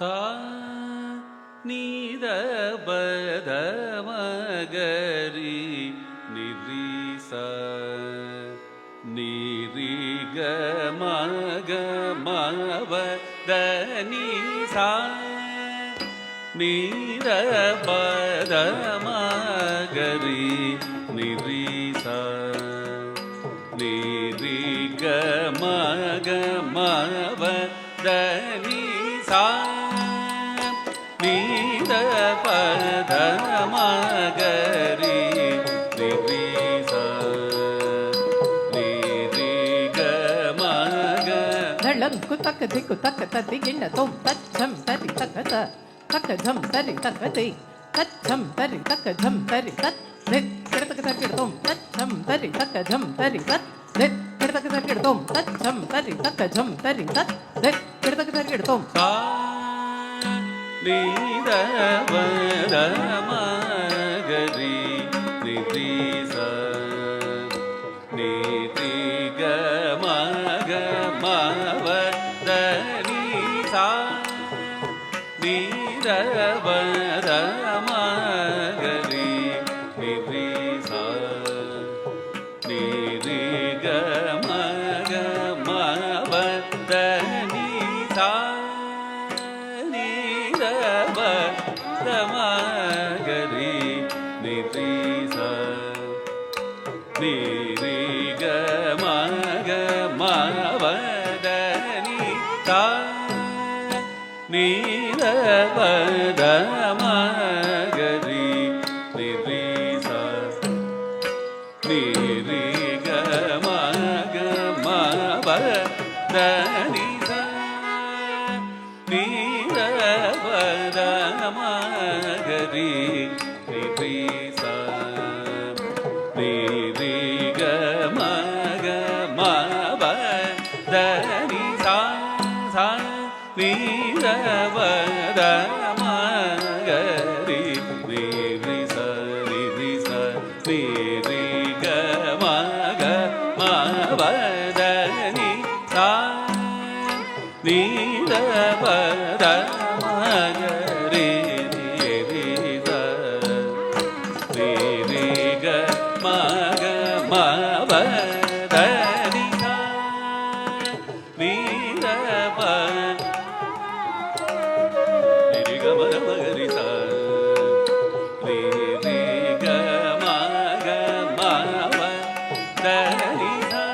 சா நீத பத மகரி நிரிச நிரிக மக மவ தனி சா நீத பத மகரி நிரிச நிரிக மக மவ தனி சா நீத பத மகரி நிரிச நிரிக மக நளங்கு தக்க திக்கு தக்க தத்தி கிண்ண தோம் தச்சம் தரி தக்க தக்க ஜம் தரி தக்க தி தச்சம் தரி தக்க ஜம் தரி தத் நித் கிடத்தக்க தக்கிடத்தோம் தச்சம் தரி தக்க ஜம் தரி தத் நித் கிடத்தக்க தக்கிடத்தோம் தச்சம் தரி தக்க ஜம் தரி தத் நித் கிடத்தக்க தக்கிடத்தோம் நீத பத மகரி நிரிச நிரிக மக மவ தனி சா நீத பத மகரி நிரிச நிரிக மக மவ தனி சா மகரி நிரிச நிரிக மக மவ தனி சா நீத பத மகரி நிரிச நிரிக மக மவ தனி சா நீத பத மகரி நிரிச நிரிக மக மவ தனி சா சா நீத பத மகரி நிரிச நிரிச நிரிக மக மவ தனி சா நீத பத மகரி நிரிச நிரிக மக மவ தனி சா நீத பத நிரிக மக மகரி சா நிரிக மக மவ தனி சா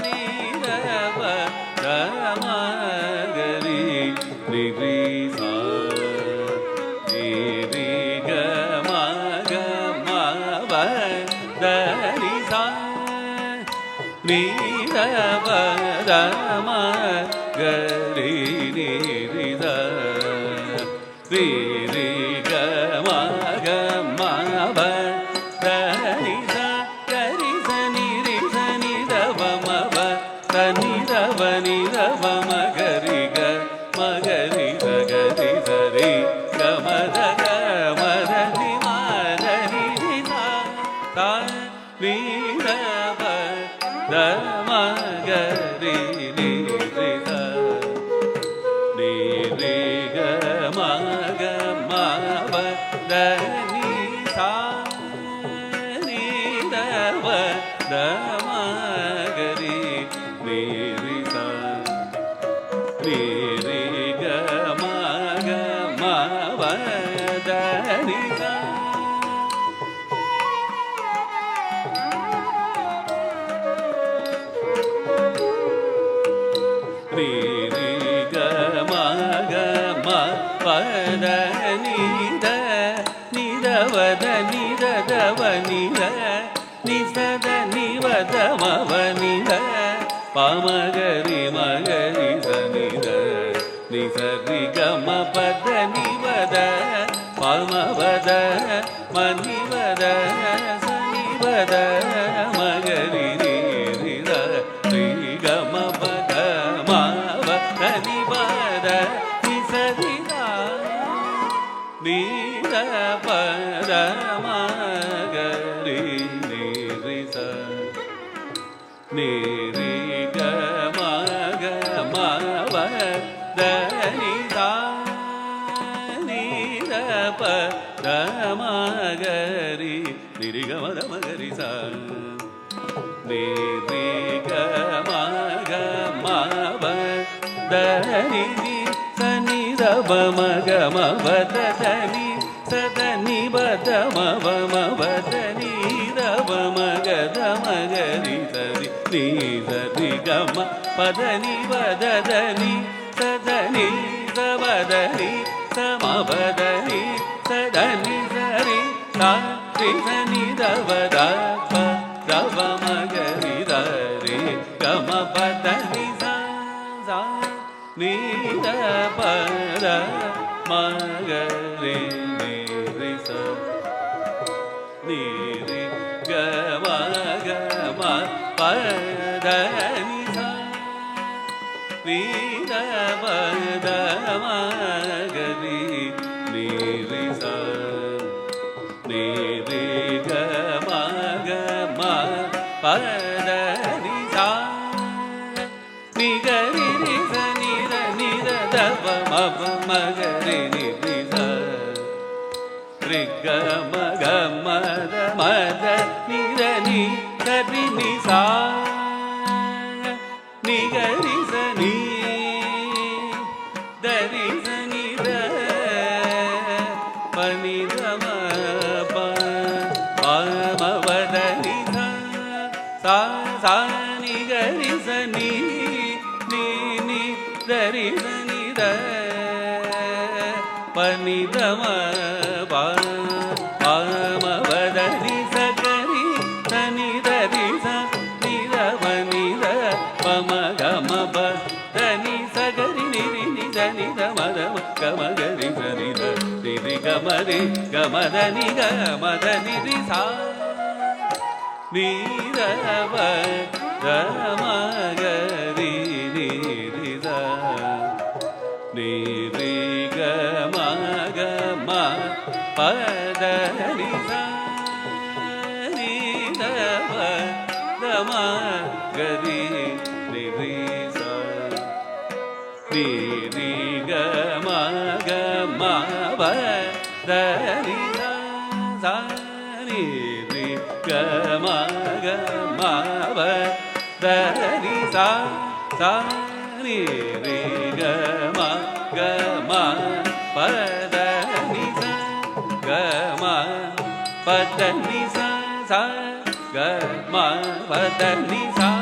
நீத பத மகரி நிரிச நிரிக மக மவ தனி சா நீத பத மகரி நிரிச நிரிக மக மவ தனி சா கரி ச நிரிச நிதவ மவ தனி தவ நிதவ மகரி க மகரி சகரி சரி கமத கமதனி மதனி சா சா நீத பத மகரி நிரிச நிரிக மக மவ தனி சா நீத பத மகரி நிரிச நிரிக மக மவ தனி சா நிரிக மக மவ தனி த நிதவத நிதவ நித நிசத நிவத மவ நித பமகரி மகரி சனித நிசரி கம பத நிவத பமவத மனிவத சனிவத மகரி நிரித ஸ்ரீகம பத மவ தனிவத நிசரிதா நீத பத மகரி நிரிச நிரிக மக மவ தனி ಮಗರಿ ನಿರಿ ಗ ಮದ ಮಗರಿ ಸ ನಿರಿ ಗ ಮಗ ಮವ ಧನಿ ಸನಿ ರವ ಮಗ ಮವ ಧನಿ ಸದನಿ ಬದ ಮವ ಮವ ಧನಿ ರವ ಮಗ ದ ಮಗರಿ ಸರಿ ನೀ ಸರಿ ಗಮ ಪದನಿ ವದನಿ ಸದನಿ ಸವದನಿ ಸಮವದನಿ ಸದನಿ ಸರಿ ರಿ ಸನಿ ದವದ ರವ ಮಗರಿ ರಿ ಗಮ ಪದನಿ ಸ ನೀರ ಪದ ಮಗರಿ ನೀರಿ ಸ ನೀರಿ ಗಮ ಗಮ ಪದನಿ ಸ ನೀರ ಪದ ಮಗರಿ ನೀರಿ ಸ ನೀರಿ ಗಮ ಗಮ ಪದನಿ ಸ ನಿಗರಿ ಸ ನಿರ ನಿರ ದವ ಮವ ಮಗರಿ ನಿರಿ ಸ ರಿ ಗ ಮಗ ಮದ ಮದ ನಿರ ನಿ ಕರಿ ನಿ ಸಾ ನಿಗರಿ ಸ ನೀ ದರಿ ಸ ನಿರ ಪನಿ ದ ಮ ಪ ಮ ವದ ನಿ ಸಾ ಸಾ ನಿಗರಿ ಸ ನೀ ನೀ ನೀ ದರಿ ಸ ನಿ ದ ಪನಿ ದ ಮ ಪ ಮ ವದ ನಿ ಸ ಗರಿ ಸ ನಿ ದರಿ ಸ ನಿ ದ ಪನಿ ದ ಪ ಮ ಗ ಮ ಪ ದ ನಿ ಸ ಗರಿ ನಿ ರಿ ನಿ ದ ನಿ ದ ಮ ದ ಮ ಗ ಮ ಗರಿ ಸ ನಿ ದ ರಿ ರಿ ಗ ಮ ರಿ ಗ ಮ ದ ನಿ ಗ ಮ ದ ನಿ ರಿ ಸಾ ನಿ ದ ಪ ದ ಮ ಗ ರಿ ನಿ ರಿ ದ ನಿ ರಿ ಗ ಮ ಗ ಮ ಪ ದ ನಿ ಸ ನಿ ದ ಪ ದ ಮ ಗ ರಿ ನಿ ರಿ ಸ ನಿ ರಿ ಗ ಮ ಗ ಮ ಪ ದ ನಿ ಸ ನಿ ರಿ ಗ ಮ ಗ ಮ ಪ ದ ನಿ ಸ ನಿ ರಿ ಗ ಮ ಗ ಮ ಪ ದ ನಿ ಸ ಗ ಮ ಪ ದ ನಿ ಸ ಗ ಮ ಪ ದ ನಿ ಸ